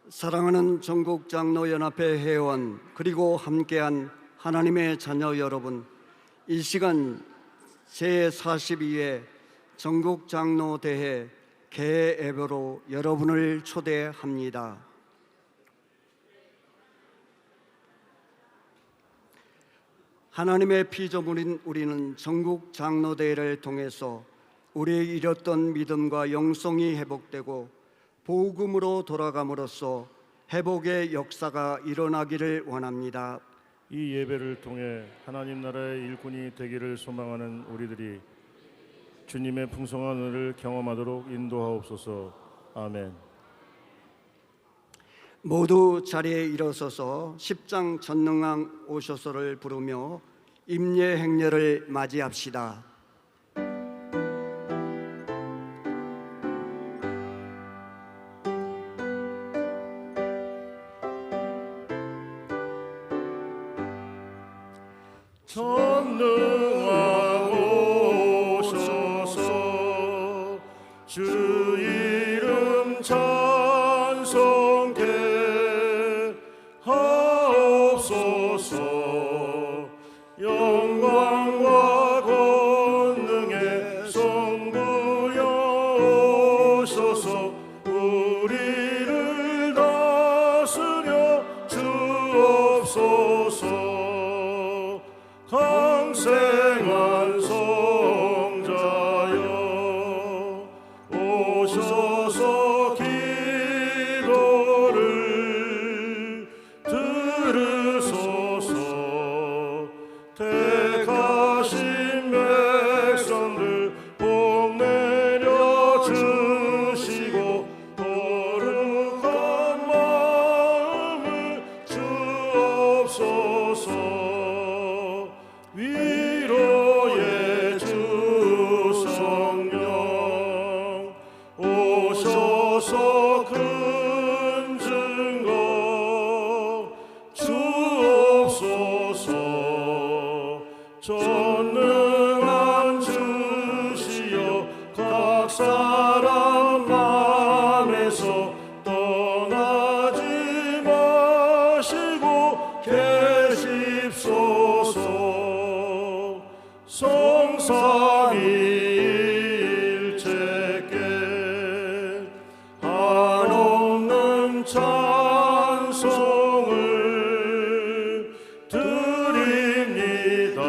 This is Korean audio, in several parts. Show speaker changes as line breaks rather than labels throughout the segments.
사랑하는 전국장로연합회 회원 그리고 함께한 하나님의 자녀 여러분, 이 시간 제42회 전국장로대회 개예배로 여러분을 초대합니다. 하나님의 피조물인 우리는 전국장로대회를 통해서 우리의 잃었던 믿음과 영성이 회복되고 복음으로 돌아감으로써 회복의 역사가 일어나기를 원합니다.
이 예배를 통해 하나님 나라의 일꾼이 되기를 소망하는 우리들이 주님의 풍성한 은혜를 경험하도록 인도하옵소서. 아멘.
모두 자리에 일어서서 십장 전능왕 오셔서를 부르며 임예 행렬을 맞이합시다.
전능왕 오셔서 주 이름 찬송케 하옵소서. 영광과 권능의 성부여 오셔서 우리를 다스려 주옵소서. 강생한 성자여 오셔서 기도를 들으소서. 택하신 백성들 복 내려 주시고 거룩한 마음을 주옵소서. 위로의 주 성령 오셔서 큰 증거 주옵소서. 전능한 주시여 각 사람 맘에서 떠나지 마시고 계십소서. 성삼위일체께 한없는 찬송을 드립니다.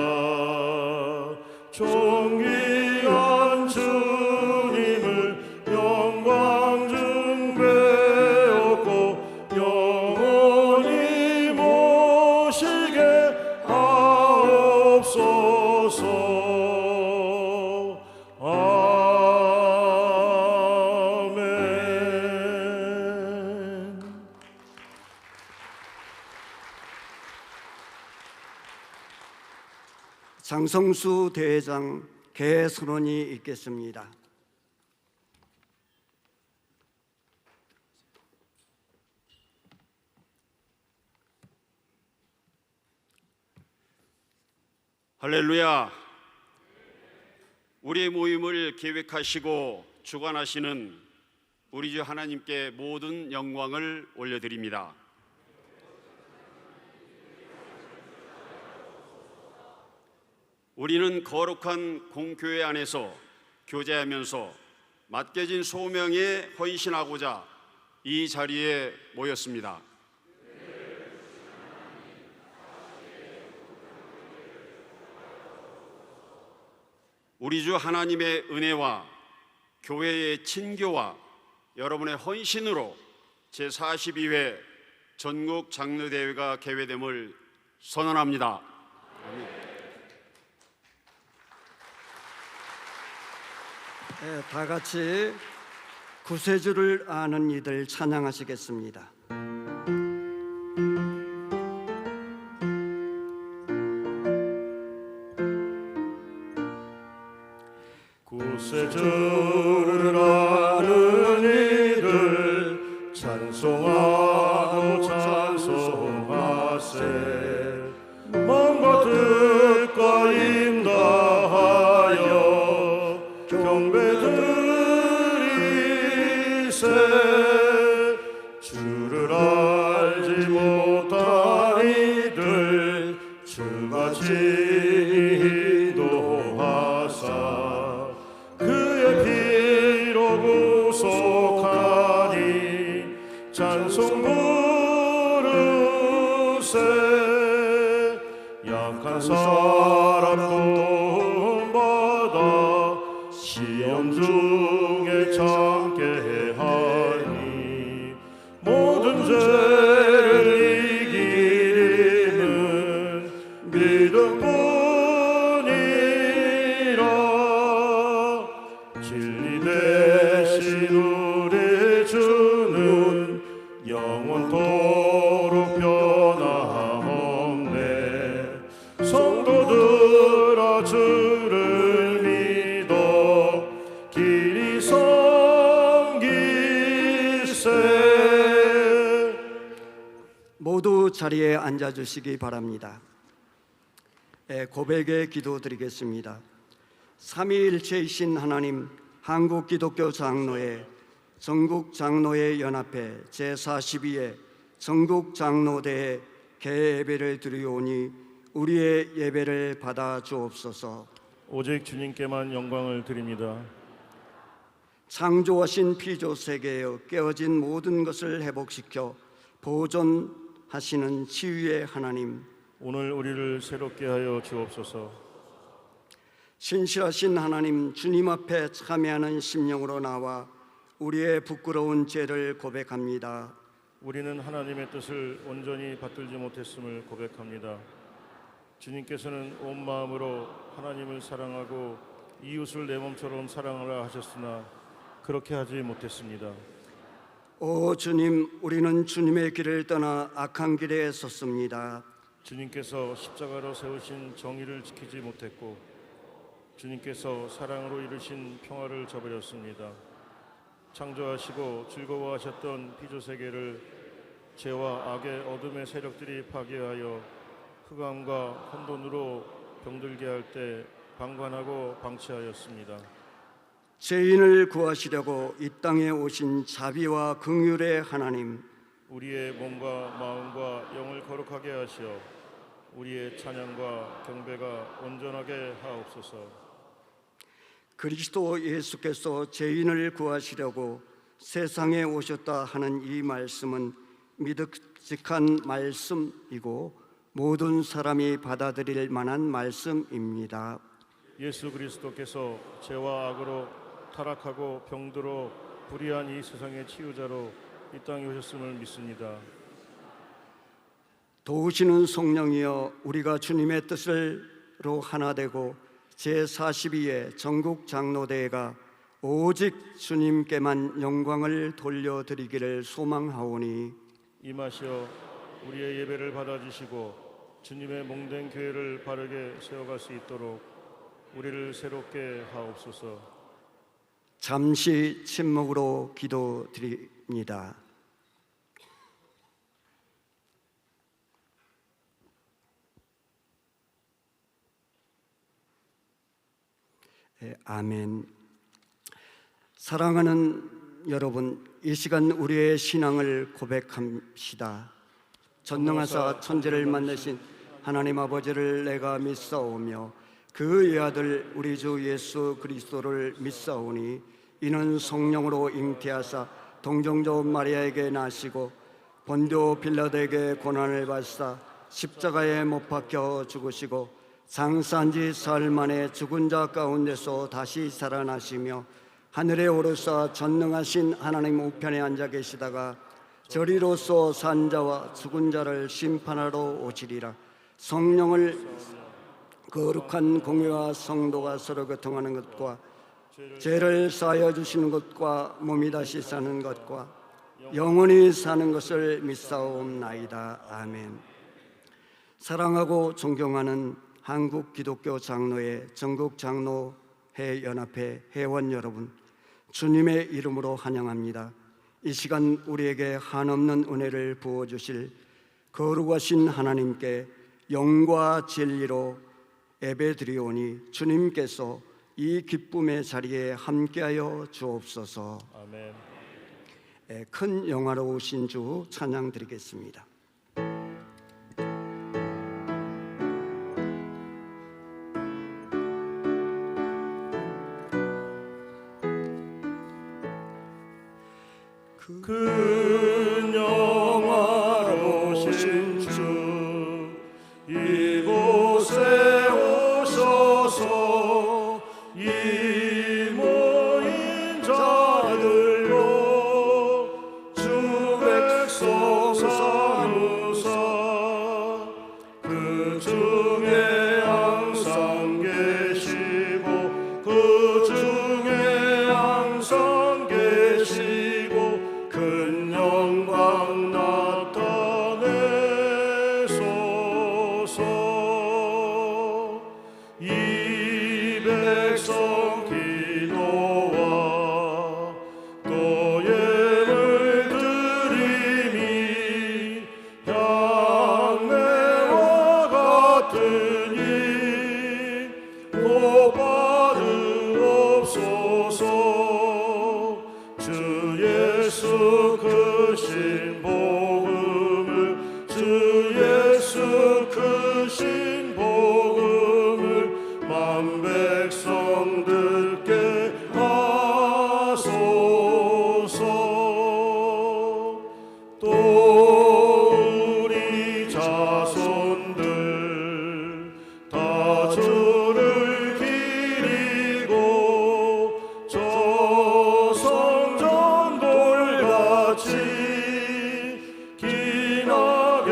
존귀한 주님을 영광 중배웠고 영원히 모시게 하옵소서. 아멘.
장성수 대회장 개선언이 있겠습니다.
할렐루야. 우리의 모임을 계획하시고 주관하시는 우리 주 하나님께 모든 영광을 올려드립니다. 우리는 거룩한 공교회 안에서 교제하면서 맡겨진 소명에 헌신하고자 이 자리에 모였습니다. 우리 주 하나님의 은혜와 교회의 친교와 여러분의 헌신으로 제42회 전국 장로대회가 개회됨을 선언합니다.
네, 다 같이 구세주를 아는 이들 찬양하시겠습니다.
구세주를 아는 이들 찬송하고 찬송하세. 마음과 뜻과 인다하여 경배드리세. 주를 찬송 부르세. 약한 사람 도움받아 시험 중에 참게 하니 모든 죄를 이기는 믿음뿐이라. 진리 대신 우리 주는 영원토록 변함없네. 성도들아 주를 믿어 길이 섬기세.
모두 자리에 앉아주시기 바랍니다. 고백의 기도 드리겠습니다. 삼위일체이신 하나님, 한국기독교 장로회 전국장로회 연합회 제42회 전국장로대회 개예배를 드리오니 우리의 예배를 받아 주옵소서.
오직 주님께만 영광을 드립니다.
창조하신 피조 세계에 깨어진 모든 것을 회복시켜 보존하시는 치유의 하나님,
오늘 우리를 새롭게 하여 주옵소서.
신실하신 하나님, 주님 앞에 참회하는 심령으로 나와 우리의 부끄러운 죄를 고백합니다.
우리는 하나님의 뜻을 온전히 받들지 못했음을 고백합니다. 주님께서는 온 마음으로 하나님을 사랑하고 이웃을 내 몸처럼 사랑하라 하셨으나 그렇게 하지 못했습니다.
오 주님, 우리는 주님의 길을 떠나 악한 길에 섰습니다.
주님께서 십자가로 세우신 정의를 지키지 못했고 주님께서 사랑으로 이루신 평화를 저버렸습니다. 창조하시고 즐거워하셨던 피조세계를 죄와 악의 어둠의 세력들이 파괴하여 흑암과 혼돈으로 병들게 할 때 방관하고 방치하였습니다.
죄인을 구하시려고 이 땅에 오신 자비와 긍휼의 하나님,
우리의 몸과 마음과 영을 거룩하게 하시어 우리의 찬양과 경배가 온전하게 하옵소서.
그리스도 예수께서 죄인을 구하시려고 세상에 오셨다 하는 이 말씀은 믿음직한 말씀이고 모든 사람이 받아들일 만한 말씀입니다.
예수 그리스도께서 죄와 악으로 타락하고 병들어 불의한 이 세상의 치유자로 이 땅에 오셨음을 믿습니다.
도우시는 성령이여, 우리가 주님의 뜻으로 하나 되고 제42회 전국장로대회가 오직 주님께만 영광을 돌려드리기를 소망하오니
임하시어 우리의 예배를 받아주시고 주님의 몽된 교회를 바르게 세워갈 수 있도록 우리를 새롭게 하옵소서.
잠시 침묵으로 기도드립니다. 아멘. 사랑하는 여러분, 이 시간 우리의 신앙을 고백합시다. 전능하사 천지를 만드신 하나님 아버지를 내가 믿사오며 그의 아들 우리 주 예수 그리스도를 믿사오니 이는 성령으로 잉태하사 동정조 마리아에게 나시고 본디오 빌라도에게 고난을 받사 십자가에 못 박혀 죽으시고 장사한 지 사흘 만에 죽은 자 가운데서 다시 살아나시며 하늘에 오르사 전능하신 하나님 우편에 앉아 계시다가 저리로서 산 자와 죽은 자를 심판하러 오시리라. 성령을 거룩한 공회와 성도가 서로 교통하는 것과 죄를 사하여 주시는 것과 몸이 다시 사는 것과 영원히 사는 것을 믿사옵나이다. 아멘. 사랑하고 존경하는 한국 기독교 장로회 전국 장로회 연합회 회원 여러분, 주님의 이름으로 환영합니다. 이 시간 우리에게 한없는 은혜를 부어주실 거룩하신 하나님께 영과 진리로 예배드리오니 주님께서 이 기쁨의 자리에 함께하여 주옵소서.
아멘.
큰 영화로우신 주 찬양 드리겠습니다.
큰 삼으사 그 중에 항상 계시고 그 중에 항상 계시고 큰 영광 나타내소서. 이 백성 기도와 또 예물 드림이 향내와 같으니 복 받으옵소서. 주 예수 크신 복음을 주 예수 크신 복음을 만 백성 듣게 하소서. 또 우리 자손들 다 주를 기리고 저 성전돌같이 기나게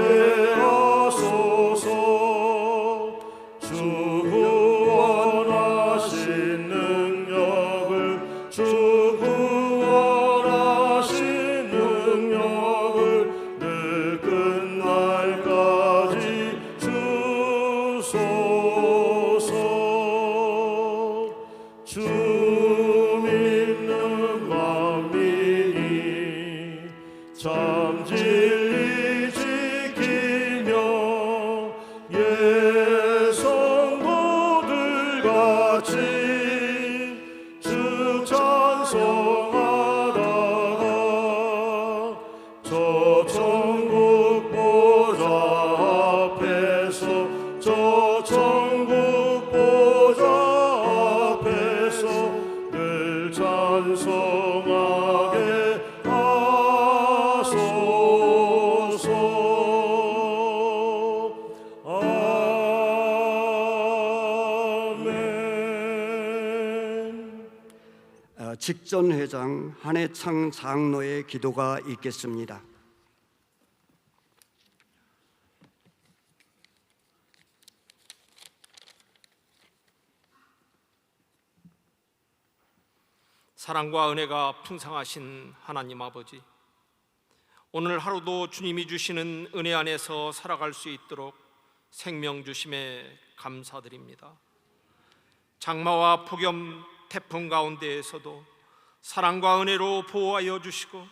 하소서. 주 구원하신 능력을 주 구원하신 능력을 늘 끝날까지 주소서. 주 믿는 만민이 참 진리 지키며 예성도들 같이 주 찬송하다가 저 천국 보좌 앞에서 저 천국 보좌 앞에서 늘 찬송하게 하소서. 아멘.
직전회장 한해창 장로의 기도가 있겠습니다.
사랑과 은혜가 풍성하신 하나님 아버지, 오늘 하루도 주님이 주시는 은혜 안에서 살아갈 수 있도록 생명 주심에 감사드립니다. 장마와 폭염, 태풍 가운데에서도 사랑과 은혜로 보호하여 주시고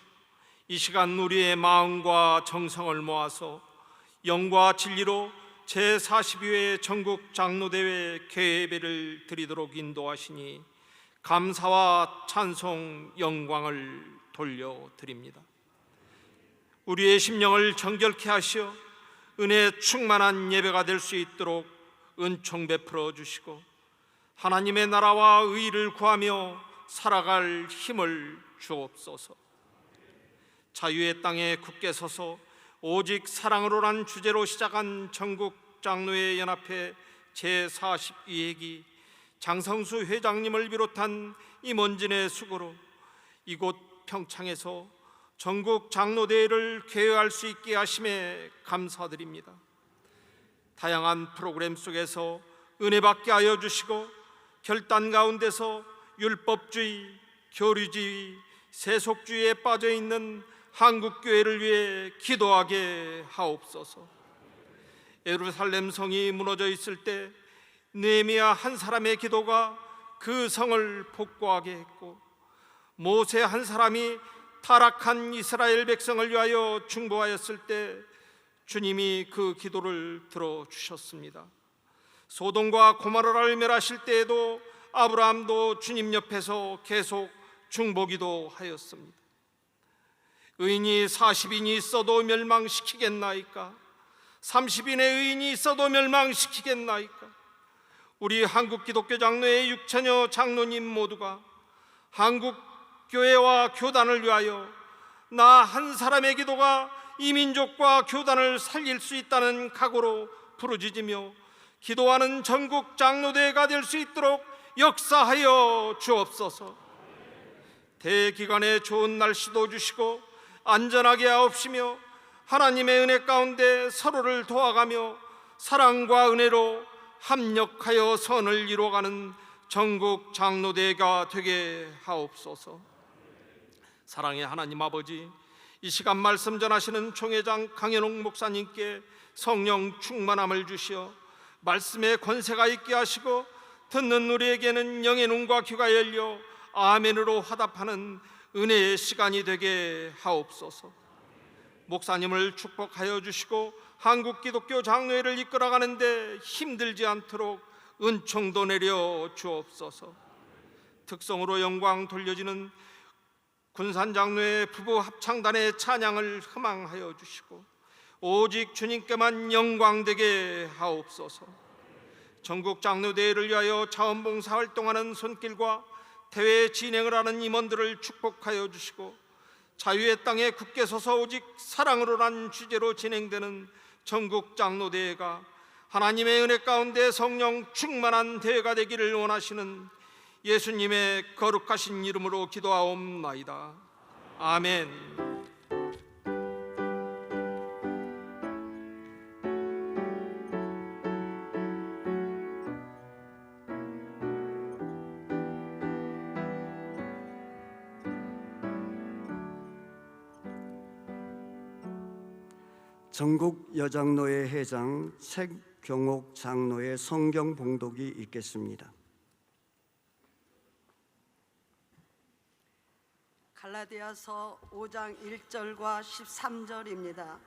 이 시간 우리의 마음과 정성을 모아서 영과 진리로 제42회 전국 장로대회 개회를 드리도록 인도하시니 감사와 찬송 영광을 돌려드립니다. 우리의 심령을 정결케 하시어 은혜 충만한 예배가 될 수 있도록 은총 베풀어 주시고 하나님의 나라와 의를 구하며 살아갈 힘을 주옵소서. 자유의 땅에 굳게 서서 오직 사랑으로란 주제로 시작한 전국 장로회 연합회 제42회기 장성수 회장님을 비롯한 임원진의 수고로 이곳 평창에서 전국 장로대회를 개회할 수 있게 하심에 감사드립니다. 다양한 프로그램 속에서 은혜받게 하여 주시고 결단 가운데서 율법주의, 교류주의, 세속주의에 빠져있는 한국교회를 위해 기도하게 하옵소서. 예루살렘 성이 무너져 있을 때 느헤미야 한 사람의 기도가 그 성을 복구하게 했고 모세 한 사람이 타락한 이스라엘 백성을 위하여 중보하였을 때 주님이 그 기도를 들어주셨습니다. 소돔과 고모라를 멸하실 때에도 아브라함도 주님 옆에서 계속 중보기도 하였습니다. 의인이 40인이 있어도 멸망시키겠나이까? 30인의 의인이 있어도 멸망시키겠나이까? 우리 한국 기독교 장로회 6천여 장로님 모두가 한국 교회와 교단을 위하여 나 한 사람의 기도가 이 민족과 교단을 살릴 수 있다는 각오로 부르짖으며 기도하는 전국 장로대회가 될 수 있도록 역사하여 주옵소서. 대기간에 좋은 날씨도 주시고 안전하게 하옵시며 하나님의 은혜 가운데 서로를 도와가며 사랑과 은혜로 합력하여 선을 이루어가는 전국 장로대회가 되게 하옵소서. 사랑의 하나님 아버지, 이 시간 말씀 전하시는 총회장 강현옥 목사님께 성령 충만함을 주시어 말씀의 권세가 있게 하시고 듣는 우리에게는 영의 눈과 귀가 열려 아멘으로 화답하는 은혜의 시간이 되게 하옵소서. 목사님을 축복하여 주시고 한국 기독교 장로회를 이끌어가는데 힘들지 않도록 은총도 내려 주옵소서. 특성으로 영광 돌려지는 군산장로회 부부 합창단의 찬양을 희망하여 주시고 오직 주님께만 영광되게 하옵소서. 전국 장로대회를 위하여 자원봉사 활동하는 손길과 대회 진행을 하는 임원들을 축복하여 주시고 자유의 땅에 굳게 서서 오직 사랑으로란 주제로 진행되는 전국 장로대회가 하나님의 은혜 가운데 성령 충만한 대회가 되기를 원하시는 예수님의 거룩하신 이름으로 기도하옵나이다. 아멘.
전국 여장로회 회장 책경옥 장로의 성경 봉독이 있겠습니다.
갈라디아서 5장 1절과 13절입니다.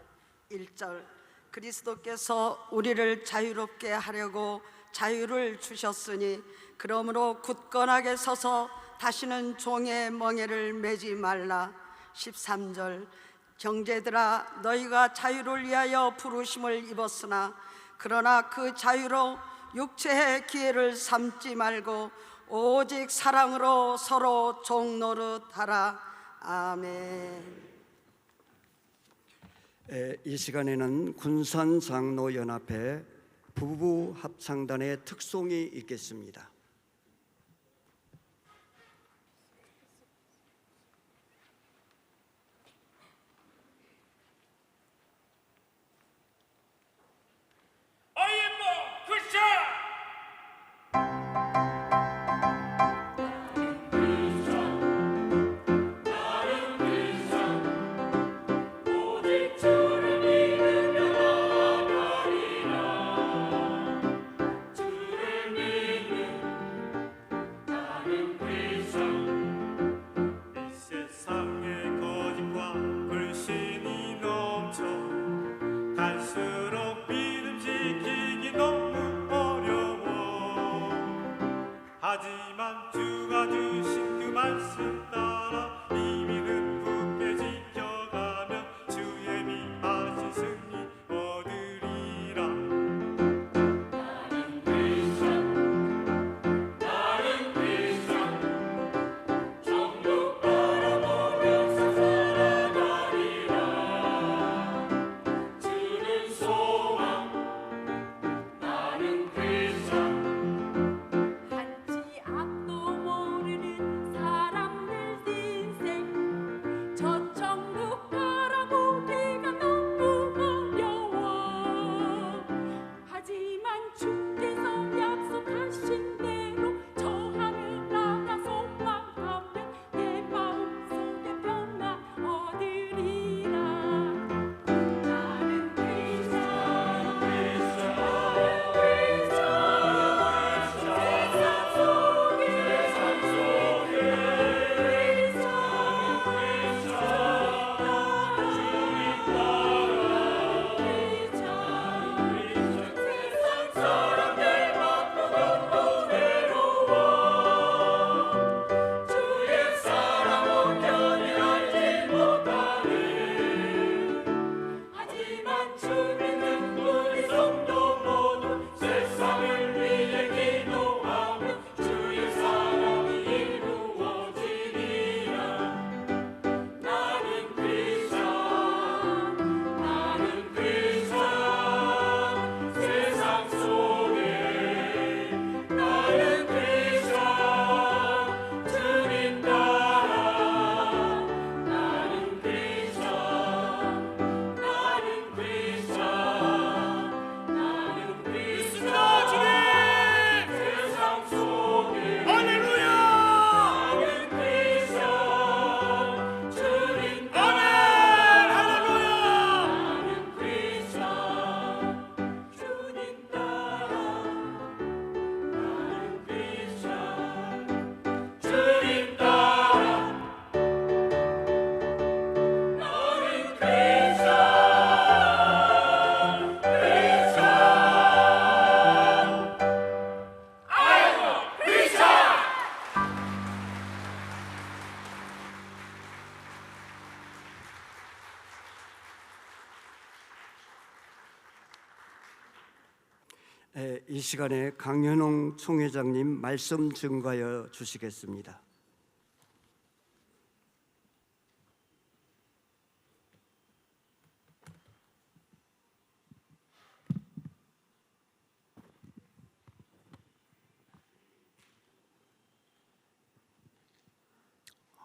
1절, 그리스도께서 우리를 자유롭게 하려고 자유를 주셨으니 그러므로 굳건하게 서서 다시는 종의 멍에를 매지 말라. 13절, 형제들아, 너희가 자유를 위하여 부르심을 입었으나 그러나 그 자유로 육체의 기회를 삼지 말고 오직 사랑으로 서로 종노릇하라. 아멘.
이 시간에는 군산장로연합회 부부 합창단의 특송이 있겠습니다.
하지만 주가 주신 그 말씀 따라 이 믿음 굳게 지켜가면 주의 미
이 시간에 강현홍 총회장님 말씀 증거하여 주시겠습니다.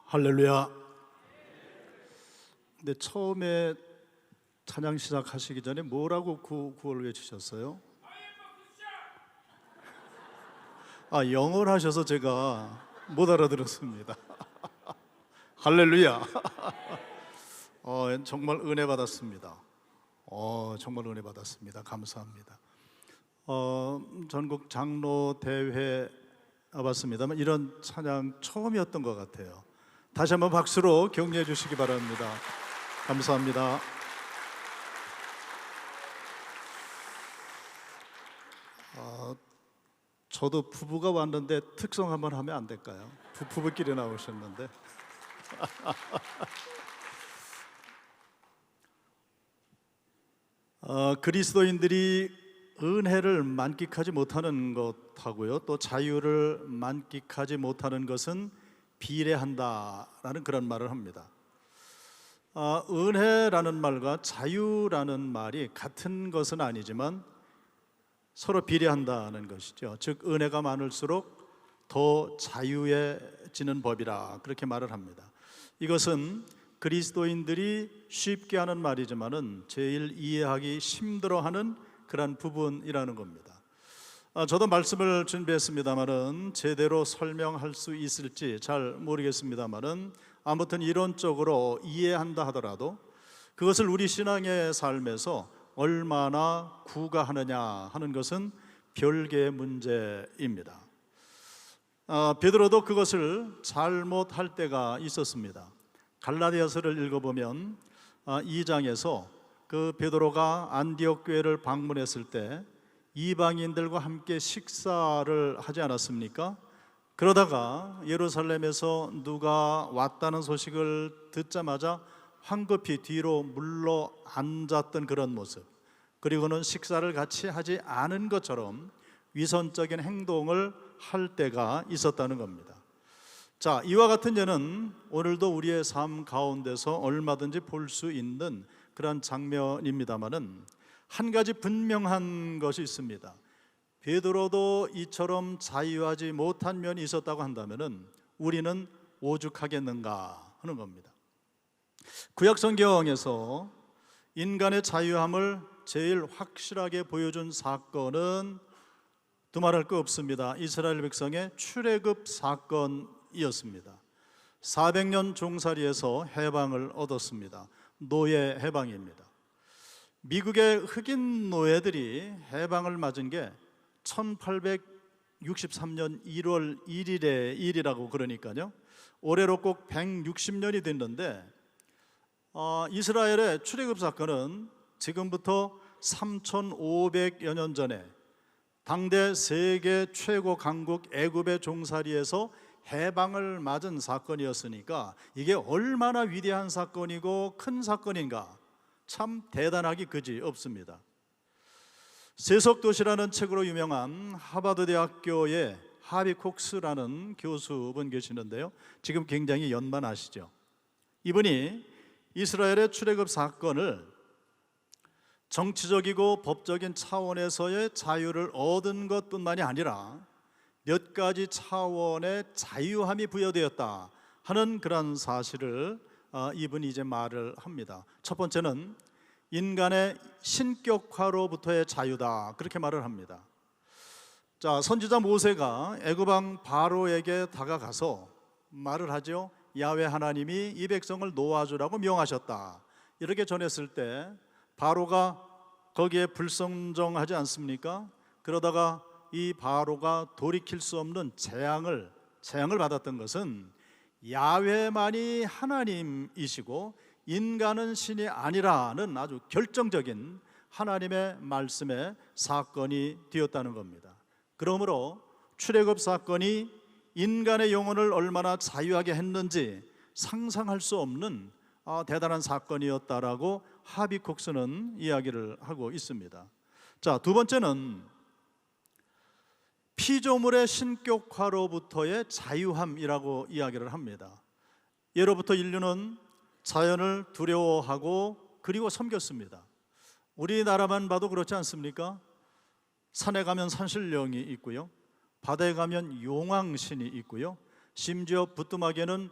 할렐루야. 근데 처음에 찬양 시작하시기 전에 뭐라고 구호를 외치셨어요? 영어를 하셔서 제가 못 알아들었습니다. 할렐루야. 정말 은혜 받았습니다. 정말 은혜 받았습니다. 감사합니다. 전국 장로 대회 와봤습니다만 이런 찬양 처음이었던 것 같아요. 다시 한번 박수로 격려해 주시기 바랍니다. 감사합니다. 저도 부부가 왔는데 특성 한번 하면 안 될까요? 부부끼리 나오셨는데. 그리스도인들이 은혜를 만끽하지 못하는 것하고요, 또 자유를 만끽하지 못하는 것은 비례한다라는 그런 말을 합니다. 은혜라는 말과 자유라는 말이 같은 것은 아니지만 서로 비례한다는 것이죠. 즉 은혜가 많을수록 더 자유해지는 법이라 그렇게 말을 합니다. 이것은 그리스도인들이 쉽게 하는 말이지만은 제일 이해하기 힘들어하는 그런 부분이라는 겁니다. 저도 말씀을 준비했습니다만은 제대로 설명할 수 있을지 잘 모르겠습니다만은 아무튼 이론적으로 이해한다 하더라도 그것을 우리 신앙의 삶에서 얼마나 구가하느냐 하는 것은 별개의 문제입니다. 베드로도 그것을 잘못할 때가 있었습니다. 갈라디아서를 읽어보면 2장에서 그 베드로가 안디옥 교회를 방문했을 때 이방인들과 함께 식사를 하지 않았습니까? 그러다가 예루살렘에서 누가 왔다는 소식을 듣자마자 황급히 뒤로 물러 앉았던 그런 모습, 그리고는 식사를 같이 하지 않은 것처럼 위선적인 행동을 할 때가 있었다는 겁니다. 자, 이와 같은 예는 오늘도 우리의 삶 가운데서 얼마든지 볼 수 있는 그런 장면입니다만은 한 가지 분명한 것이 있습니다. 베드로도 이처럼 자유하지 못한 면이 있었다고 한다면은 우리는 오죽하겠는가 하는 겁니다. 구약 성경에서 인간의 자유함을 제일 확실하게 보여준 사건은 두말할 거 없습니다. 이스라엘 백성의 출애굽 사건이었습니다. 400년 종살이에서 해방을 얻었습니다. 노예 해방입니다. 미국의 흑인 노예들이 해방을 맞은 게 1863년 1월 1일의 일이라고 그러니까요. 올해로 꼭 160년이 됐는데 이스라엘의 출애굽 사건은 지금부터 3,500여 년 전에 당대 세계 최고 강국 애굽의 종살이에서 해방을 맞은 사건이었으니까 이게 얼마나 위대한 사건이고 큰 사건인가 참 대단하기 그지 없습니다. 세속도시라는 책으로 유명한 하버드 대학교의 하비 콕스라는 교수분 계시는데요, 지금 굉장히 연만하시죠. 이분이 이스라엘의 출애굽 사건을 정치적이고 법적인 차원에서의 자유를 얻은 것뿐만이 아니라 몇 가지 차원의 자유함이 부여되었다 하는 그런 사실을 이분이 이제 말을 합니다. 첫 번째는 인간의 신격화로부터의 자유다 그렇게 말을 합니다. 자, 선지자 모세가 애굽 왕 바로에게 다가가서 말을 하죠. 야훼 하나님이 이 백성을 놓아주라고 명하셨다 이렇게 전했을 때 바로가 거기에 불순종하지 않습니까? 그러다가 이 바로가 돌이킬 수 없는 재앙을 받았던 것은 야훼만이 하나님이시고 인간은 신이 아니라는 아주 결정적인 하나님의 말씀의 사건이 되었다는 겁니다. 그러므로 출애굽 사건이 인간의 영혼을 얼마나 자유하게 했는지 상상할 수 없는 대단한 사건이었다라고 하비 콕스는 이야기를 하고 있습니다. 자, 두 번째는 피조물의 신격화로부터의 자유함이라고 이야기를 합니다. 예로부터 인류는 자연을 두려워하고 그리고 섬겼습니다. 우리나라만 봐도 그렇지 않습니까? 산에 가면 산신령이 있고요, 바다에 가면 용왕신이 있고요, 심지어 부뚜막에는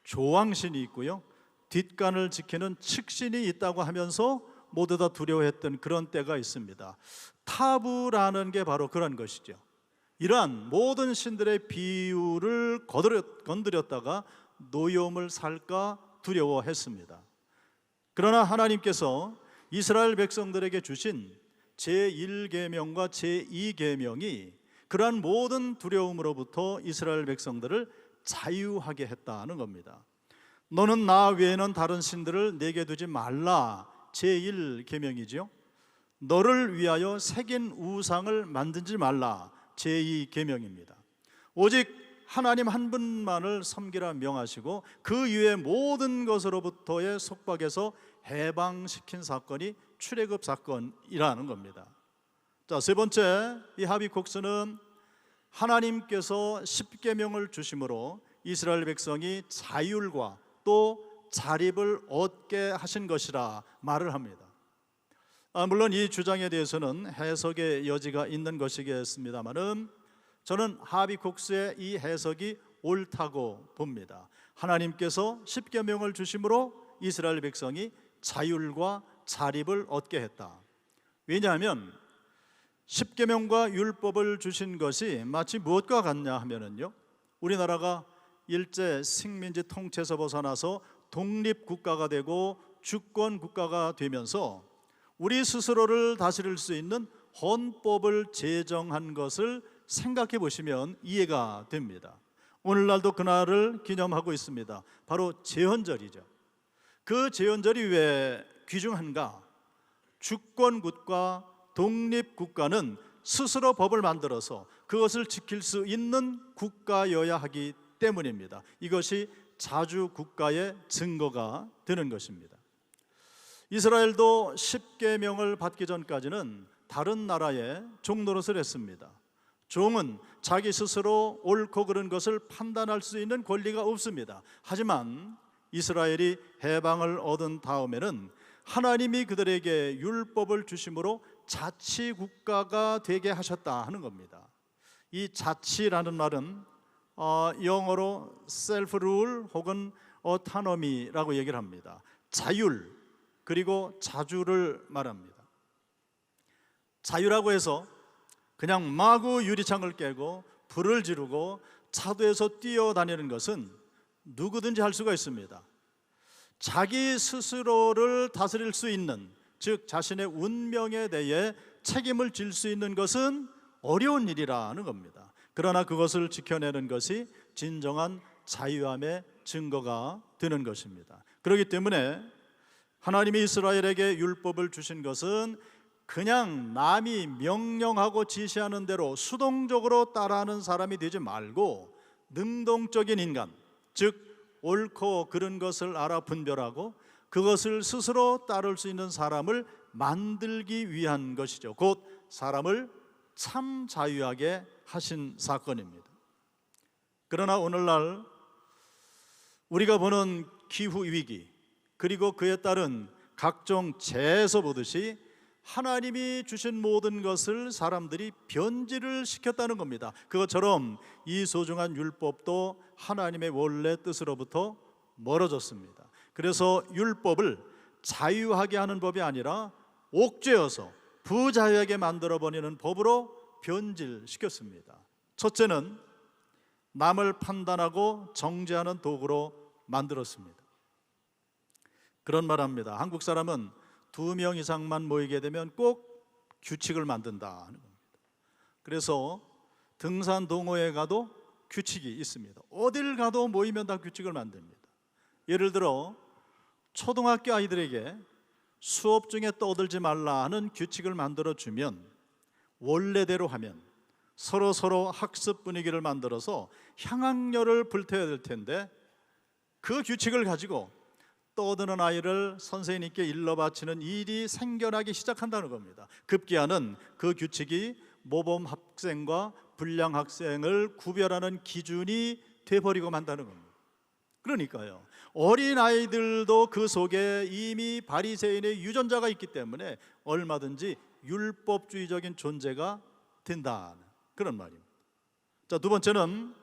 조왕신이 있고요, 뒷간을 지키는 칙신이 있다고 하면서 모두 다 두려워했던 그런 때가 있습니다. 타부라는 게 바로 그런 것이죠. 이러한 모든 신들의 비유를 건드렸다가 노여움을 살까 두려워했습니다. 그러나 하나님께서 이스라엘 백성들에게 주신 제1계명과 제2계명이 그러한 모든 두려움으로부터 이스라엘 백성들을 자유하게 했다는 겁니다. 너는 나 외에는 다른 신들을 내게 두지 말라, 제1계명이죠. 너를 위하여 새긴 우상을 만들지 말라, 제2계명입니다. 오직 하나님 한 분만을 섬기라 명하시고 그 이외의 모든 것으로부터의 속박에서 해방시킨 사건이 출애굽 사건이라는 겁니다. 자, 세 번째, 이 하비국스는 하나님께서 십계명을 주심으로 이스라엘 백성이 자율과 또 자립을 얻게 하신 것이라 말을 합니다. 물론 이 주장에 대해서는 해석의 여지가 있는 것이겠습니다만은 저는 하비국스의 이 해석이 옳다고 봅니다. 하나님께서 십계명을 주심으로 이스라엘 백성이 자율과 자립을 얻게 했다. 왜냐하면 십계명과 율법을 주신 것이 마치 무엇과 같냐 하면은요, 우리나라가 일제 식민지 통치에서 벗어나서 독립국가가 되고 주권국가가 되면서 우리 스스로를 다스릴 수 있는 헌법을 제정한 것을 생각해 보시면 이해가 됩니다. 오늘날도 그날을 기념하고 있습니다. 바로 제헌절이죠. 그 제헌절이 왜 귀중한가? 주권국가, 독립국가는 스스로 법을 만들어서 그것을 지킬 수 있는 국가여야 하기 때문입니다. 이것이 자주국가의 증거가 되는 것입니다. 이스라엘도 십계명을 받기 전까지는 다른 나라의 종 노릇을 했습니다. 종은 자기 스스로 옳고 그른 것을 판단할 수 있는 권리가 없습니다. 하지만 이스라엘이 해방을 얻은 다음에는 하나님이 그들에게 율법을 주심으로 자치국가가 되게 하셨다 하는 겁니다. 이 자치라는 말은 영어로 self-rule 혹은 autonomy라고 얘기를 합니다. 자율 그리고 자주를 말합니다. 자유라고 해서 그냥 마구 유리창을 깨고 불을 지르고 차도에서 뛰어다니는 것은 누구든지 할 수가 있습니다. 자기 스스로를 다스릴 수 있는, 즉 자신의 운명에 대해 책임을 질 수 있는 것은 어려운 일이라는 겁니다. 그러나 그것을 지켜내는 것이 진정한 자유함의 증거가 되는 것입니다. 그렇기 때문에 하나님이 이스라엘에게 율법을 주신 것은 그냥 남이 명령하고 지시하는 대로 수동적으로 따라하는 사람이 되지 말고 능동적인 인간, 즉 옳고 그른 것을 알아 분별하고 그것을 스스로 따를 수 있는 사람을 만들기 위한 것이죠. 곧 사람을 참 자유하게 하신 사건입니다. 그러나 오늘날 우리가 보는 기후 위기 그리고 그에 따른 각종 재해에서 보듯이 하나님이 주신 모든 것을 사람들이 변질을 시켰다는 겁니다. 그것처럼 이 소중한 율법도 하나님의 원래 뜻으로부터 멀어졌습니다. 그래서 율법을 자유하게 하는 법이 아니라 옥죄어서 부자유하게 만들어버리는 법으로 변질시켰습니다. 첫째는 남을 판단하고 정죄하는 도구로 만들었습니다. 그런 말 합니다. 한국 사람은 2명 이상만 모이게 되면 꼭 규칙을 만든다는 겁니다. 그래서 등산 동호회 가도 규칙이 있습니다. 어딜 가도 모이면 다 규칙을 만듭니다. 예를 들어 초등학교 아이들에게 수업 중에 떠들지 말라 하는 규칙을 만들어 주면 원래대로 하면 서로 학습 분위기를 만들어서 향학열을 불태워야 될 텐데 그 규칙을 가지고 떠드는 아이를 선생님께 일러 바치는 일이 생겨나기 시작한다는 겁니다. 급기야는 그 규칙이 모범 학생과 불량 학생을 구별하는 기준이 돼버리고 만다는 겁니다. 그러니까요, 어린아이들도 그 속에 이미 바리새인의 유전자가 있기 때문에 얼마든지 율법주의적인 존재가 된다는 그런 말입니다. 자, 두 번째는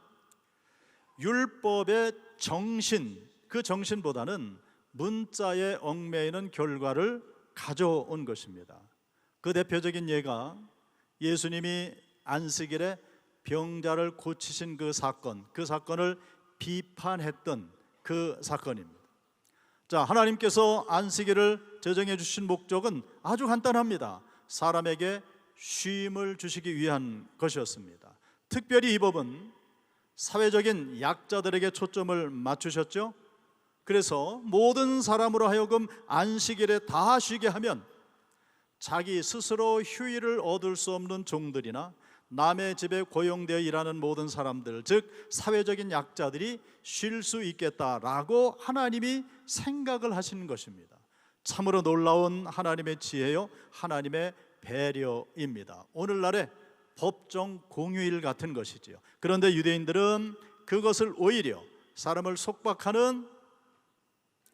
율법의 정신, 그 정신보다는 문자에 얽매이는 결과를 가져온 것입니다. 그 대표적인 예가 예수님이 안식일에 병자를 고치신 그 사건을 비판했던 그 사건입니다. 자, 하나님께서 안식일을 제정해 주신 목적은 아주 간단합니다. 사람에게 쉼을 주시기 위한 것이었습니다. 특별히 이 법은 사회적인 약자들에게 초점을 맞추셨죠. 그래서 모든 사람으로 하여금 안식일에 다 쉬게 하면 자기 스스로 휴일을 얻을 수 없는 종들이나 남의 집에 고용되어 일하는 모든 사람들, 즉 사회적인 약자들이 쉴 수 있겠다라고 하나님이 생각을 하시는 것입니다. 참으로 놀라운 하나님의 지혜요, 하나님의 배려입니다. 오늘날의 법정 공휴일 같은 것이지요. 그런데 유대인들은 그것을 오히려 사람을 속박하는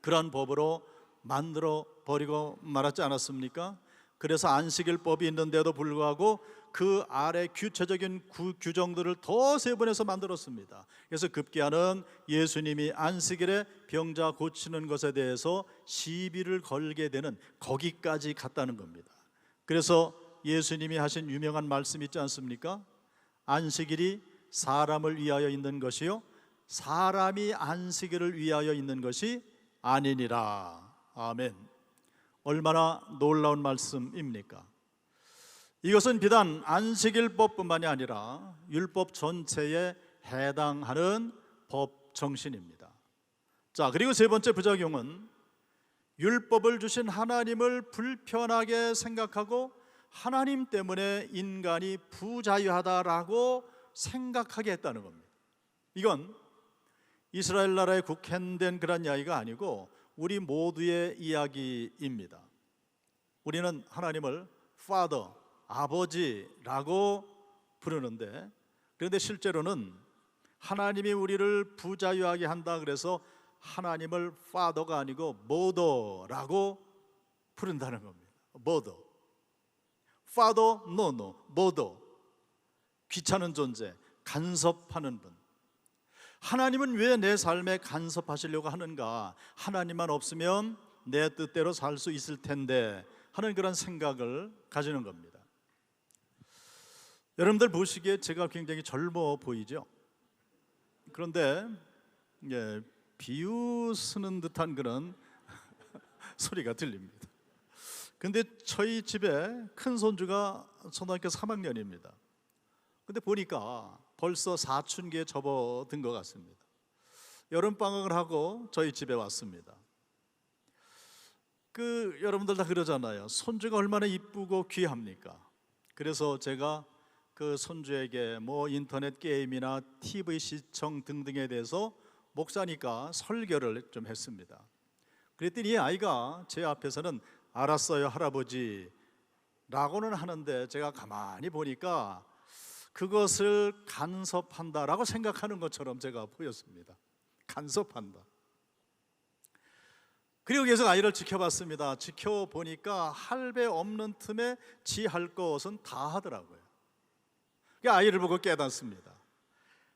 그러한 법으로 만들어 버리고 말았지 않았습니까? 그래서 안식일법이 있는데도 불구하고 그 아래 구체적인 규정들을 더 세분해서 만들었습니다. 그래서 급기야는 예수님이 안식일에 병자 고치는 것에 대해서 시비를 걸게 되는 거기까지 갔다는 겁니다. 그래서 예수님이 하신 유명한 말씀 있지 않습니까? 안식일이 사람을 위하여 있는 것이요 사람이 안식일을 위하여 있는 것이 아니니라. 아멘. 얼마나 놀라운 말씀입니까? 이것은 비단 안식일법뿐만이 아니라 율법 전체에 해당하는 법 정신입니다. 자, 그리고 세 번째 부작용은 율법을 주신 하나님을 불편하게 생각하고 하나님 때문에 인간이 부자유하다라고 생각하게 했다는 겁니다. 이건 이스라엘 나라에 국한된 그런 이야기가 아니고 우리 모두의 이야기입니다. 우리는 하나님을 Father, 아버지라고 부르는데, 그런데 실제로는 하나님이 우리를 부자유하게 한다 그래서 하나님을 Father가 아니고 Mother라고 부른다는 겁니다. Mother, Father, no, Mother, 귀찮은 존재, 간섭하는 분. 하나님은 왜 내 삶에 간섭하시려고 하는가? 하나님만 없으면 내 뜻대로 살 수 있을 텐데 하는 그런 생각을 가지는 겁니다. 여러분들 보시기에 제가 굉장히 젊어 보이죠? 그런데 비웃는 듯한 그런 소리가 들립니다. 근데 저희 집에 큰 손주가 초등학교 3학년입니다. 근데 보니까 벌써 사춘기에 접어든 것 같습니다. 여름방학을 하고 저희 집에 왔습니다. 여러분들 다 그러잖아요. 손주가 얼마나 이쁘고 귀합니까? 그래서 제가 그 손주에게 인터넷 게임이나 TV 시청 등등에 대해서 목사니까 설교를 좀 했습니다. 그랬더니 이 아이가 제 앞에서는 알았어요 할아버지 라고는 하는데 제가 가만히 보니까 그것을 간섭한다라고 생각하는 것처럼 제가 보였습니다. 간섭한다. 그리고 계속 아이를 지켜봤습니다. 지켜보니까 할배 없는 틈에 지 할 것은 다 하더라고요. 아이를 보고 깨닫습니다.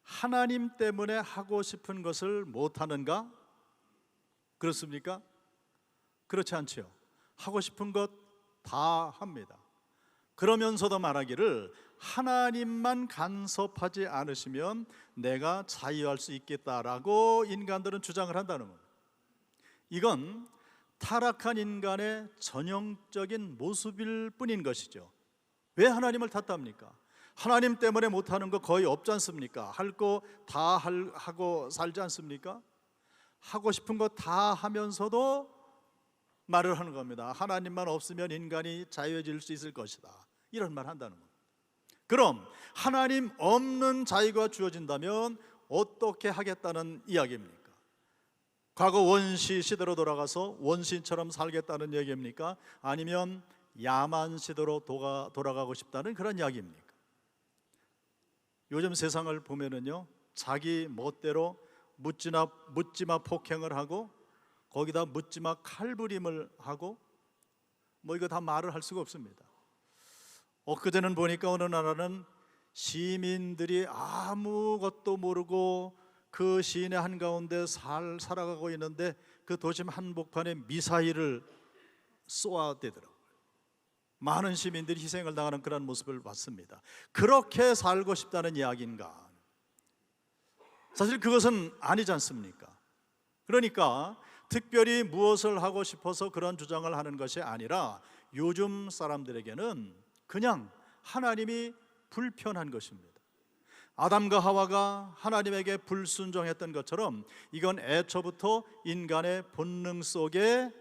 하나님 때문에 하고 싶은 것을 못하는가? 그렇습니까? 그렇지 않지요. 하고 싶은 것 다 합니다. 그러면서도 말하기를 하나님만 간섭하지 않으시면 내가 자유할 수 있겠다라고 인간들은 주장을 한다는 겁니다. 이건 타락한 인간의 전형적인 모습일 뿐인 것이죠. 왜 하나님을 탓합니까? 하나님 때문에 못하는 거 거의 없지 않습니까? 할 거 다 하고 살지 않습니까? 하고 싶은 거 다 하면서도 말을 하는 겁니다. 하나님만 없으면 인간이 자유해질 수 있을 것이다. 이런 말 한다는 겁니다. 그럼 하나님 없는 자유가 주어진다면 어떻게 하겠다는 이야기입니까? 과거 원시 시대로 돌아가서 원시인처럼 살겠다는 얘기입니까? 아니면 야만 시대로 돌아가고 싶다는 그런 이야기입니까? 요즘 세상을 보면은요, 자기 멋대로 묻지마 폭행을 하고 거기다 묻지마 칼부림을 하고 뭐 이거 다 말을 할 수가 없습니다. 엊그제는 보니까 어느 나라는 시민들이 아무것도 모르고 그 시내 한가운데 살아가고 있는데 그 도심 한복판에 미사일을 쏘아대더라고요. 많은 시민들이 희생을 당하는 그런 모습을 봤습니다. 그렇게 살고 싶다는 이야기인가? 사실 그것은 아니지 않습니까? 그러니까 특별히 무엇을 하고 싶어서 그런 주장을 하는 것이 아니라 요즘 사람들에게는 그냥 하나님이 불편한 것입니다. 아담과 하와가 하나님에게 불순종했던 것처럼 이건 애초부터 인간의 본능 속에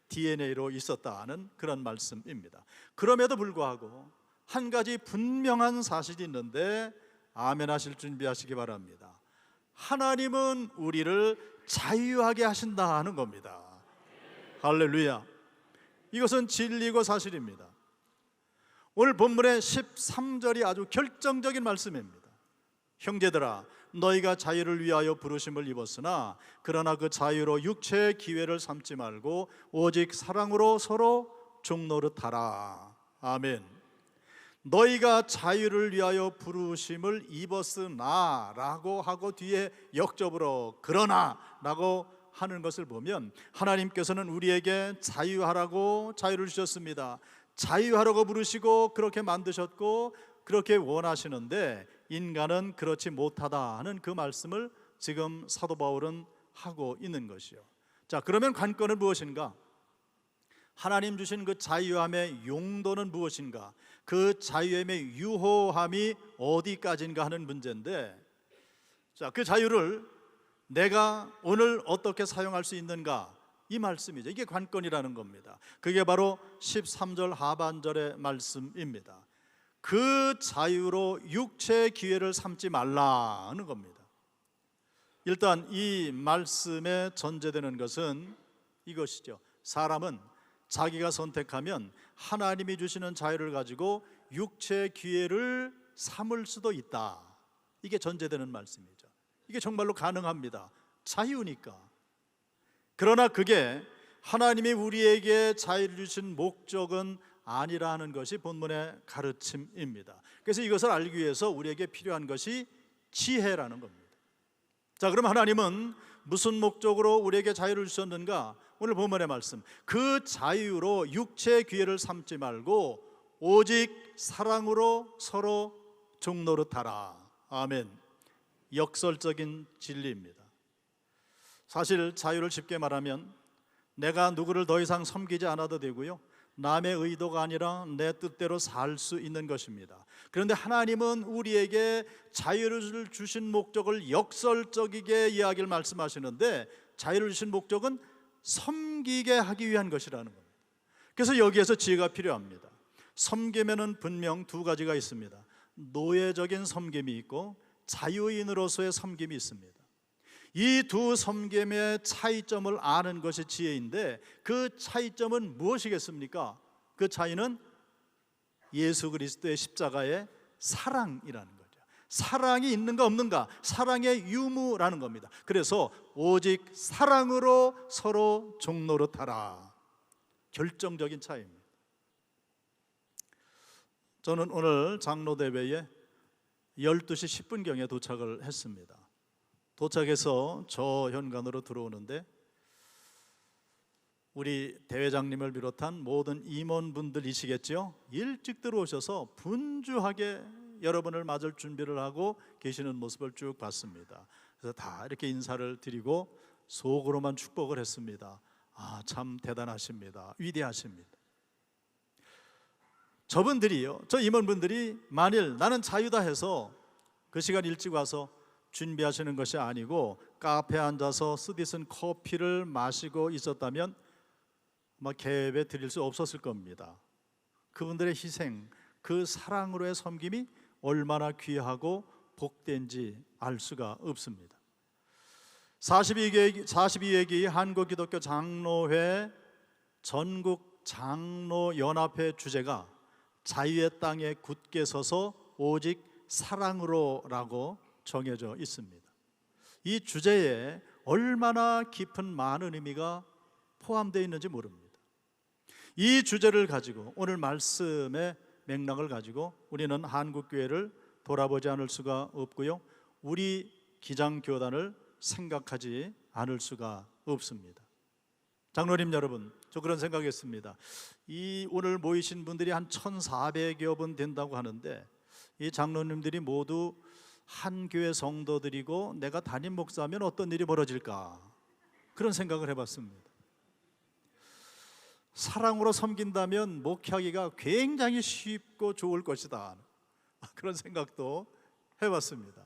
DNA로 있었다는 그런 말씀입니다. 그럼에도 불구하고 한 가지 분명한 사실이 있는데 아멘 하실 준비하시기 바랍니다. 하나님은 우리를 자유하게 하신다는 겁니다. 할렐루야. 이것은 진리고 사실입니다. 오늘 본문의 13절이 아주 결정적인 말씀입니다. 형제들아, 너희가 자유를 위하여 부르심을 입었으나 그러나 그 자유로 육체의 기회를 삼지 말고 오직 사랑으로 서로 종노릇하라. 아멘. 너희가 자유를 위하여 부르심을 입었으나 라고 하고 뒤에 역접으로 그러나 라고 하는 것을 보면 하나님께서는 우리에게 자유하라고 자유를 주셨습니다. 자유하라고 부르시고 그렇게 만드셨고 그렇게 원하시는데 인간은 그렇지 못하다 하는 그 말씀을 지금 사도 바울은 하고 있는 것이요. 자, 그러면 관건은 무엇인가? 하나님 주신 그 자유함의 용도는 무엇인가? 그 자유함의 유효함이 어디까지인가 하는 문제인데, 자, 그 자유를 내가 오늘 어떻게 사용할 수 있는가? 이 말씀이죠. 이게 관건이라는 겁니다. 그게 바로 13절 하반절의 말씀입니다. 그 자유로 육체의 기회를 삼지 말라는 겁니다. 일단 이 말씀에 전제되는 것은 이것이죠. 사람은 자기가 선택하면 하나님이 주시는 자유를 가지고 육체의 기회를 삼을 수도 있다. 이게 전제되는 말씀이죠. 이게 정말로 가능합니다. 자유니까. 그러나 그게 하나님이 우리에게 자유를 주신 목적은 아니라는 것이 본문의 가르침입니다. 그래서 이것을 알기 위해서 우리에게 필요한 것이 지혜라는 겁니다. 자, 그럼 하나님은 무슨 목적으로 우리에게 자유를 주셨는가? 오늘 본문의 말씀, 그 자유로 육체의 기회를 삼지 말고 오직 사랑으로 서로 종노릇하라. 아멘. 역설적인 진리입니다. 사실 자유를 쉽게 말하면 내가 누구를 더 이상 섬기지 않아도 되고요, 남의 의도가 아니라 내 뜻대로 살 수 있는 것입니다. 그런데 하나님은 우리에게 자유를 주신 목적을 역설적이게 이야기를 말씀하시는데 자유를 주신 목적은 섬기게 하기 위한 것이라는 겁니다. 그래서 여기에서 지혜가 필요합니다. 섬김에는 분명 두 가지가 있습니다. 노예적인 섬김이 있고 자유인으로서의 섬김이 있습니다. 이 두 섬김의 차이점을 아는 것이 지혜인데 그 차이점은 무엇이겠습니까? 그 차이는 예수 그리스도의 십자가의 사랑이라는 거죠. 사랑이 있는가 없는가, 사랑의 유무라는 겁니다. 그래서 오직 사랑으로 서로 종노릇하라. 결정적인 차이입니다. 저는 오늘 장로대회에 12시 10분경에 도착을 했습니다. 도착해서 저 현관으로 들어오는데 우리 대회장님을 비롯한 모든 임원분들이시겠죠? 일찍 들어오셔서 분주하게 여러분을 맞을 준비를 하고 계시는 모습을 쭉 봤습니다. 그래서 다 이렇게 인사를 드리고 속으로만 축복을 했습니다. 아, 참 대단하십니다. 위대하십니다. 저분들이요, 저 임원분들이 만일 나는 자유다 해서 그 시간 일찍 와서 준비하시는 것이 아니고 카페에 앉아서 쓰디쓴 커피를 마시고 있었다면 아마 계획에 드릴 수 없었을 겁니다. 그분들의 희생, 그 사랑으로의 섬김이 얼마나 귀하고 복된지 알 수가 없습니다. 42회기 한국기독교 장로회 전국 장로연합회 주제가 자유의 땅에 굳게 서서 오직 사랑으로라고 정해져 있습니다. 이 주제에 얼마나 깊은 많은 의미가 포함되어 있는지 모릅니다. 이 주제를 가지고 오늘 말씀의 맥락을 가지고 우리는 한국교회를 돌아보지 않을 수가 없고요, 우리 기장교단을 생각하지 않을 수가 없습니다. 장로님 여러분, 저 그런 생각했습니다. 이 오늘 모이신 분들이 한 1,400여 분 된다고 하는데, 이 장로님들이 모두 한 교회 성도들이고 내가 담임 목사면 어떤 일이 벌어질까, 그런 생각을 해봤습니다. 사랑으로 섬긴다면 목회하기가 굉장히 쉽고 좋을 것이다, 그런 생각도 해봤습니다.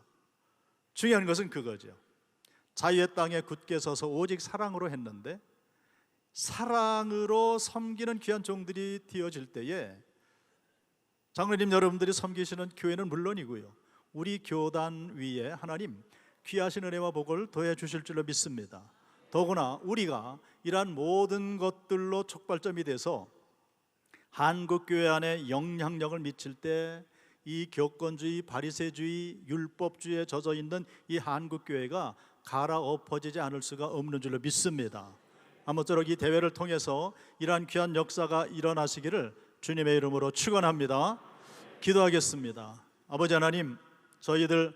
중요한 것은 그거죠. 자유의 땅에 굳게 서서 오직 사랑으로 했는데, 사랑으로 섬기는 귀한 종들이 되어질 때에 장로님 여러분들이 섬기시는 교회는 물론이고요, 우리 교단 위에 하나님 귀하신 은혜와 복을 더해 주실 줄로 믿습니다. 더구나 우리가 이러한 모든 것들로 촉발점이 돼서 한국교회 안에 영향력을 미칠 때 이 교권주의, 바리새주의, 율법주의에 젖어 있는 이 한국교회가 갈아엎어지지 않을 수가 없는 줄로 믿습니다. 아무쪼록 이 대회를 통해서 이러한 귀한 역사가 일어나시기를 주님의 이름으로 축원합니다. 기도하겠습니다. 아버지 하나님, 저희들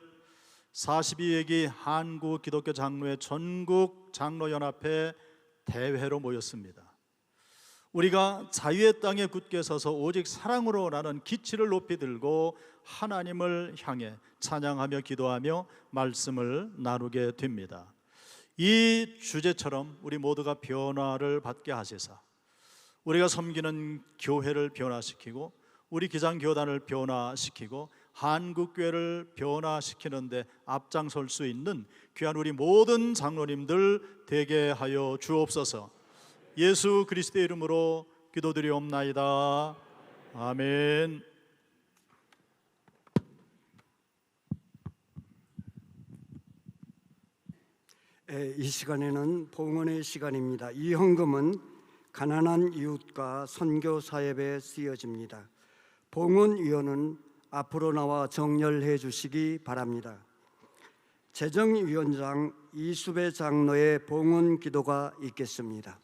42회기 한국 기독교 장로회 전국 장로연합회 대회로 모였습니다. 우리가 자유의 땅에 굳게 서서 오직 사랑으로라는 기치를 높이 들고 하나님을 향해 찬양하며 기도하며 말씀을 나누게 됩니다. 이 주제처럼 우리 모두가 변화를 받게 하시사 우리가 섬기는 교회를 변화시키고 우리 기장교단을 변화시키고 한국교회를 변화시키는데 앞장설 수 있는 귀한 우리 모든 장로님들 되게 하여 주옵소서. 예수 그리스도의 이름으로 기도드리옵나이다. 아멘.
이 시간에는 봉헌의 시간입니다. 이 헌금은 가난한 이웃과 선교 사업에 쓰여집니다. 봉헌위원은 앞으로 나와 정렬해 주시기 바랍니다. 재정위원장 이수배 장로의 봉헌 기도가 있겠습니다.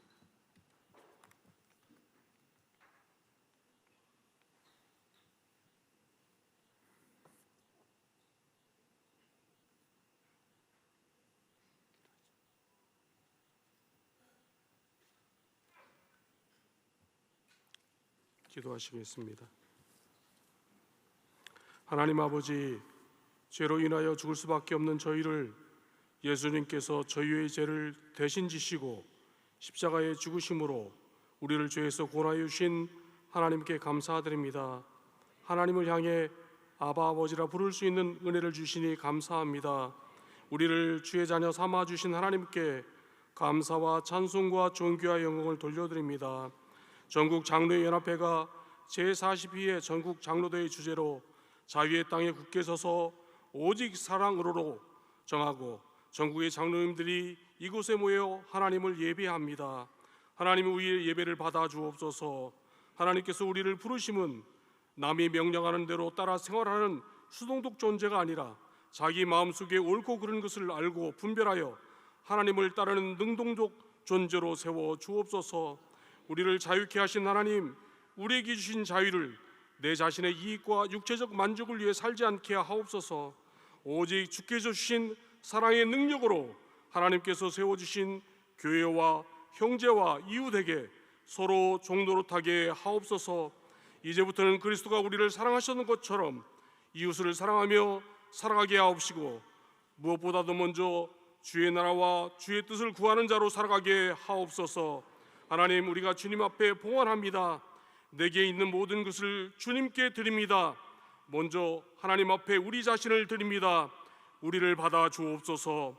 기도하시겠습니다. 하나님 아버지, 죄로 인하여 죽을 수밖에 없는 저희를 예수님께서 저희의 죄를 대신 지시고 십자가에 죽으심으로 우리를 죄에서 구원하여 주신 하나님께 감사드립니다. 하나님을 향해 아바 아버지라 부를 수 있는 은혜를 주시니 감사합니다. 우리를 주의 자녀 삼아 주신 하나님께 감사와 찬송과 존귀와 영광을 돌려드립니다. 전국 장로회 연합회가 제42회 전국 장로대회 주제로 자유의 땅에 굳게 서서 오직 사랑으로로 정하고 전국의 장로님들이 이곳에 모여 하나님을 예배합니다. 하나님, 우리의 예배를 받아 주옵소서. 하나님께서 우리를 부르심은 남이 명령하는 대로 따라 생활하는 수동적 존재가 아니라 자기 마음속에 옳고 그른 것을 알고 분별하여 하나님을 따르는 능동적 존재로 세워 주옵소서. 우리를 자유케 하신 하나님, 우리에게 주신 자유를 내 자신의 이익과 육체적 만족을 위해 살지 않게 하옵소서. 오직 주께서 주신 사랑의 능력으로 하나님께서 세워주신 교회와 형제와 이웃에게 서로 종노릇하게 하옵소서. 이제부터는 그리스도가 우리를 사랑하셨는 것처럼 이웃을 사랑하며 살아가게 하옵시고, 무엇보다도 먼저 주의 나라와 주의 뜻을 구하는 자로 살아가게 하옵소서. 하나님, 우리가 주님 앞에 봉헌합니다. 내게 있는 모든 것을 주님께 드립니다. 먼저 하나님 앞에 우리 자신을 드립니다. 우리를 받아 주옵소서.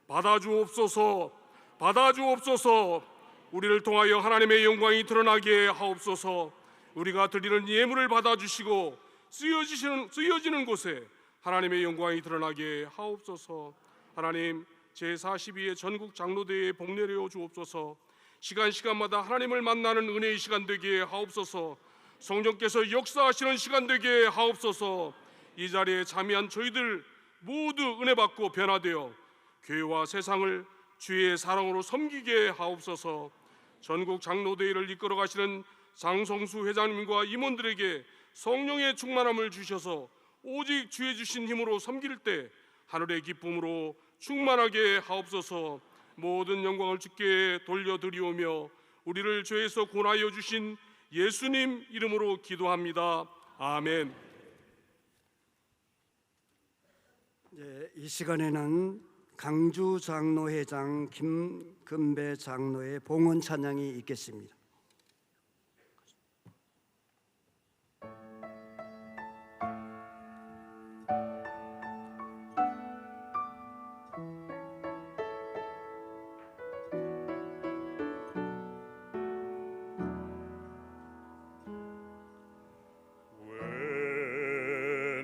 받아 주옵소서. 받아 주옵소서. 우리를 통하여 하나님의 영광이 드러나게 하옵소서. 우리가 드리는 예물을 받아 주시고 쓰여지는 곳에 하나님의 영광이 드러나게 하옵소서. 하나님, 제42회 전국 장로대회에 복내려 주옵소서. 시간마다 하나님을 만나는 은혜의 시간 되게 하옵소서. 성령께서 역사하시는 시간 되게 하옵소서. 이 자리에 참여한 저희들 모두 은혜 받고 변화되어 교회와 세상을 주의 사랑으로 섬기게 하옵소서. 전국 장로대회를 이끌어 가시는 장성수 회장님과 임원들에게 성령의 충만함을 주셔서 오직 주의 주신 힘으로 섬길 때 하늘의 기쁨으로 충만하게 하옵소서. 모든 영광을 주께 돌려드리오며 우리를 죄에서 구원하여 주신 예수님 이름으로 기도합니다. 아멘.
이 시간에는 강주 장로회장 김금배 장로의 봉헌 찬양이 있겠습니다.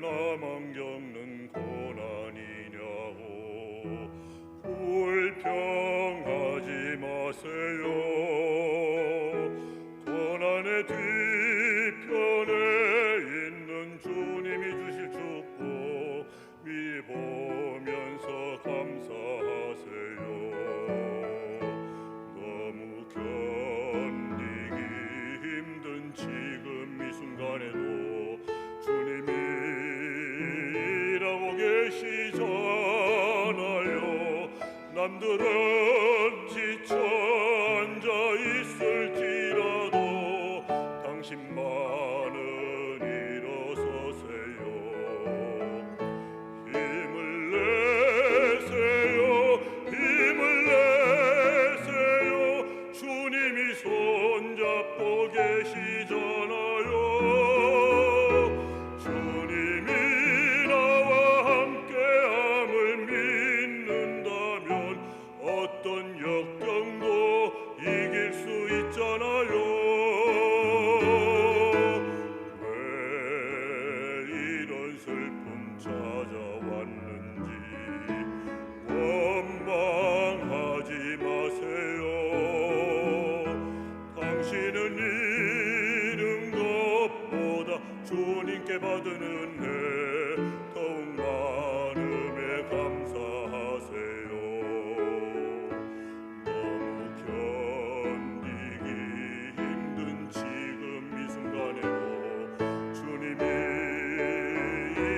나만 겪는 고난이냐고 불평하지 마세요. 고난의 뒤편에 있는 주님이 주실 축복 미리 보면서 감사하세요. 너무 견디기 힘든 지금 이 순간에도 주님이 일하고 계시잖아요. 남들은 지쳐 앉아 있을지라도 당신만은 일어서세요. 힘을 내세요. 힘을 내세요. 주님이 손잡고 계시잖아요. 주님이 나와 함께함을 믿는다면 어떤 역경도 이길 수 있잖아요. 왜 이런 슬픔 찾아왔는지 원망하지 마세요. 당신은 잃은 것보다 주님께 받은 은혜 더욱 많음에 감사하세요. 너무 견디기 힘든 지금 이 순간에도 주님이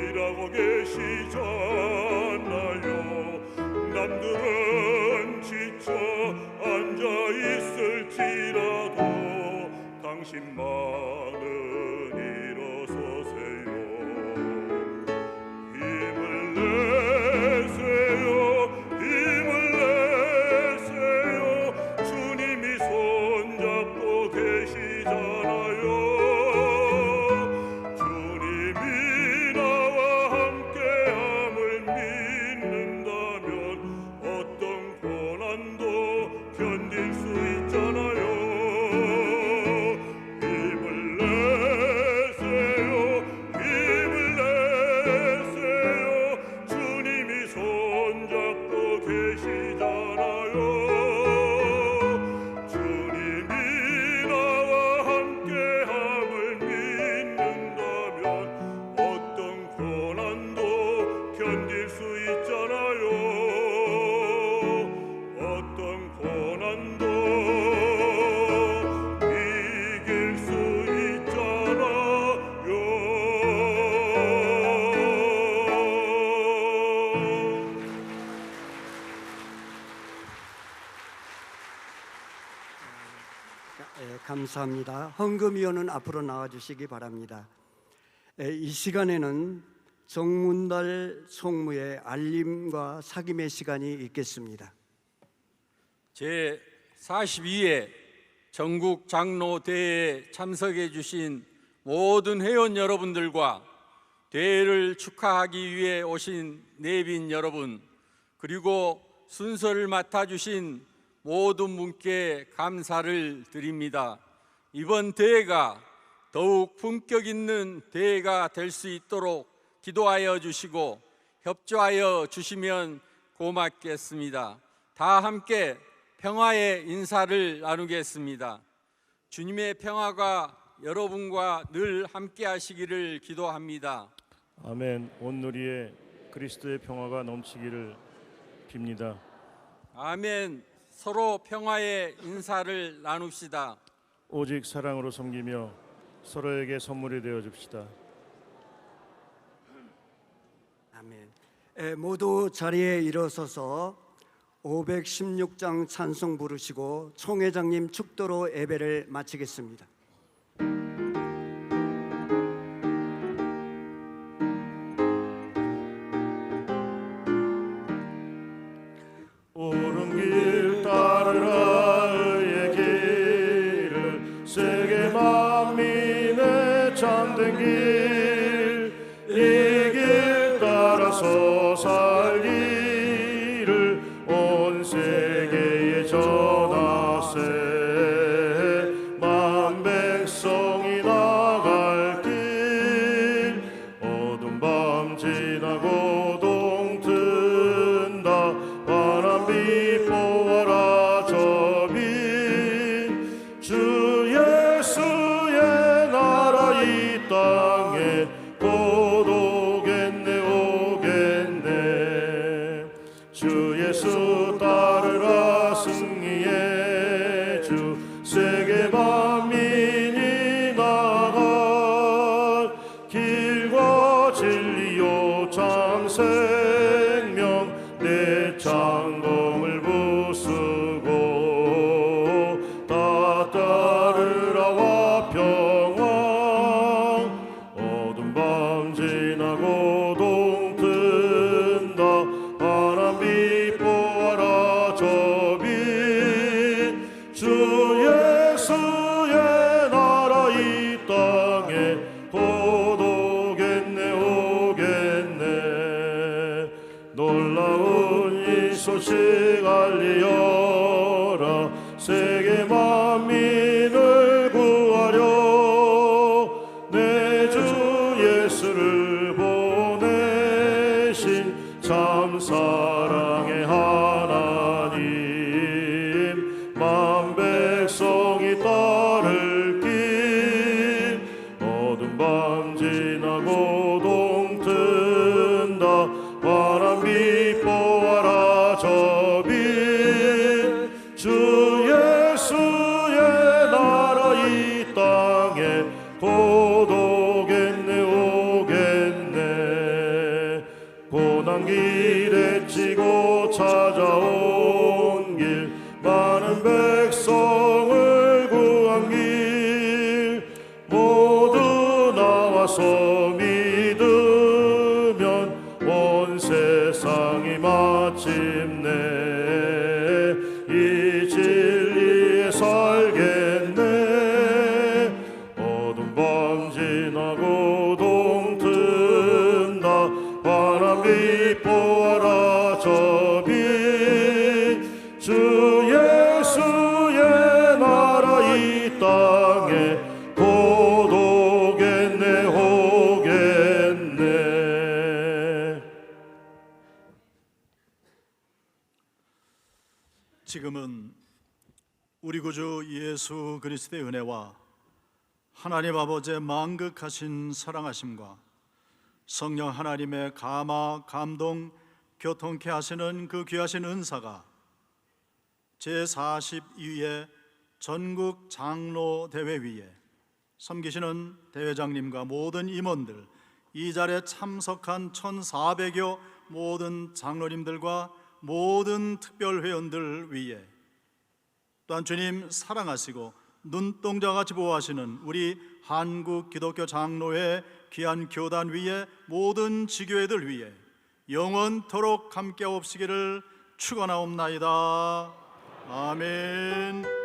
일하고 계시잖아요. 남들은 지쳐 앉아 있을지라도 당신만은 일어서세요. 힘을 내세요. 힘을 내세요. 주님이 손잡고 계시잖아요. 주님이 나와 함께함을 믿는다면 어떤 고난도 견딜 수 있잖아요. 힘을 내세요. 힘을 내세요. 주님이 손잡고 계시잖아요. 주님이 나와 함께함을 믿는다면 어떤 고난도 견딜 수 있잖아요. 어떤 고난도 이길 수 있잖아요.
감사합니다. 헌금위원은 앞으로 나와주시기 바랍니다. 이 시간에는 정문달 총무의 알림과 사김의 시간이 있겠습니다.
제 42회 전국 장로 대회에 참석해 주신 모든 회원 여러분들과 대회를 축하하기 위해 오신 내빈 여러분, 그리고 순서를 맡아주신 모든 분께 감사를 드립니다. 이번 대회가 더욱 품격 있는 대회가 될 수 있도록 기도하여 주시고 협조하여 주시면 고맙겠습니다. 다 함께 평화의 인사를 나누겠습니다. 주님의 평화가 여러분과 늘 함께 하시기를 기도합니다.
아멘. 온누리에 그리스도의 평화가 넘치기를 빕니다.
아멘. 서로 평화의 인사를 나눕시다.
오직 사랑으로 섬기며 서로에게 선물이 되어 줍시다.
아멘. 모두 자리에 일어서서 516장 찬송 부르시고 총회장님 축도로 예배를 마치겠습니다.
옳은 길 따르라 의의 길을 세계 만민의 참된 길 이 길 따라서 살기를 온 세계에 전하세 만 백성이 나갈 길 어두운 밤 지나고 동튼다 바람 비보아라 저비 주 예수의 나라 이 땅에 곧 오겠네 오겠네 주 예수 따르라 승리의 주 세계 만민이 나갈 길과 진리요 참 생명 내 창공을 부수고 다 따르라와 평화 어두운 밤 지나고 동튼다 바람 비보아라 저비 주 예수의 나라 이 땅에 곧 오겠네 오겠네 놀라운 이 소식 알리어라 세계 만민을 구하려 내 주 예수를 보내신 참 사랑의 하나님 만 백성이 따를 길 어두운 밤 지나고 동튼다 바람 비보아라 저비 주 예수의 나라 이 땅에 곧 오겠네 오겠네 고난 길에 지고 찾아온 길 많은 백성을 구한 길 모두 나와서 믿으면 온 세상이 마침내 이 진리에 살겠네 어두운 밤 지나고 동튼다 바람 비보아라 저비 주 예수의 나라 이 땅에 곧 오겠네 오겠네.
지금은 우리 구주 예수 그리스도의 은혜와 하나님 아버지의 만극하신 사랑하심과 성령 하나님의 감화, 감동, 교통케 하시는 그 귀하신 은사가 제42회 전국 장로 대회 위에 섬기시는 대회장님과 모든 임원들, 이 자리에 참석한 1,400여 모든 장로님들과 모든 특별회원들 위에 또한 주님 사랑하시고 눈동자같이 보호하시는 우리 한국 기독교 장로회 귀한 교단 위에 모든 지교회들 위에 영원토록 함께 없으기를 축원하옵나이다. 아멘.